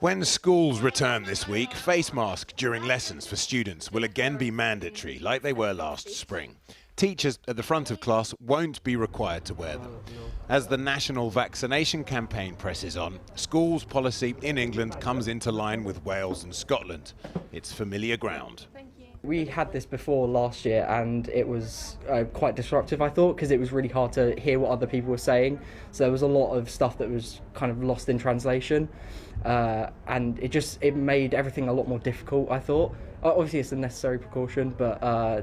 When schools return this week, face masks during lessons for students will again be mandatory, like they were last spring. Teachers at the front of class won't be required to wear them. As the national vaccination campaign presses on, schools policy in England comes into line with Wales and Scotland. It's familiar ground. We had this before last year and it was quite disruptive, I thought, because it was really hard to hear what other people were saying. So there was a lot of stuff that was kind of lost in translation, and it made everything a lot more difficult, I thought. Obviously it's a necessary precaution, but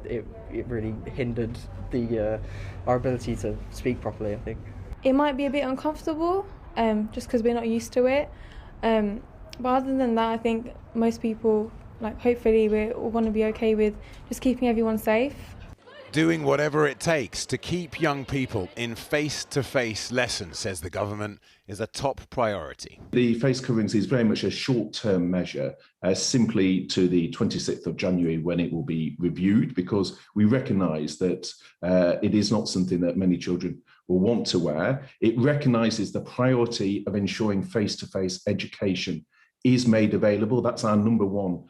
it really hindered our ability to speak properly, I think. It might be a bit uncomfortable, just because we're not used to it. But other than that, I think most people, hopefully we're all going to be okay with just keeping everyone safe. Doing whatever it takes to keep young people in face-to-face lessons, says the government, is a top priority. The face coverings is very much a short-term measure, simply to the 26th of January when it will be reviewed, because we recognise that it is not something that many children will want to wear. It recognises the priority of ensuring face-to-face education is made available. That's our number one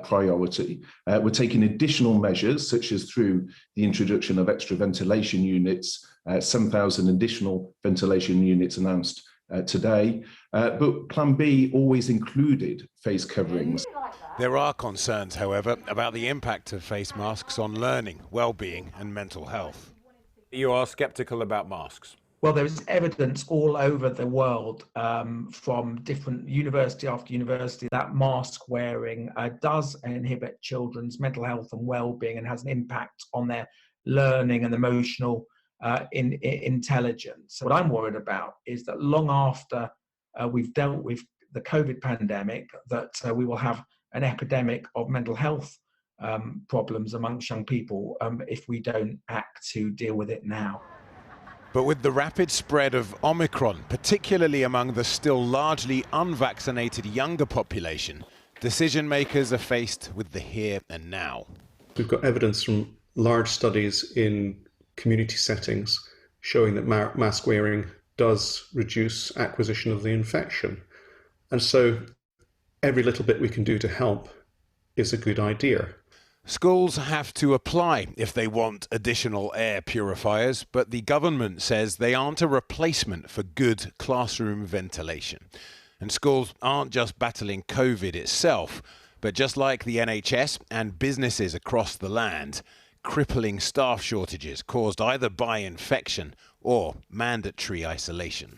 priority. We're taking additional measures, such as through the introduction of extra ventilation units, 7,000 additional ventilation units announced today. But Plan B always included face coverings. There are concerns, however, about the impact of face masks on learning, well-being and mental health. You are sceptical about masks? Well, there is evidence all over the world from different university after university that mask wearing does inhibit children's mental health and well-being and has an impact on their learning and emotional intelligence. So what I'm worried about is that long after we've dealt with the COVID pandemic, that we will have an epidemic of mental health problems amongst young people if we don't act to deal with it now. But with the rapid spread of Omi-cron, particularly among the still largely unvaccinated younger population, decision makers are faced with the here and now. We've got evidence from large studies in community settings showing that mask wearing does reduce acquisition of the infection. And so every little bit we can do to help is a good idea. Schools have to apply if they want additional air purifiers, but the government says they aren't a replacement for good classroom ventilation. And schools aren't just battling COVID itself, but just like the NHS and businesses across the land, crippling staff shortages caused either by infection or mandatory isolation.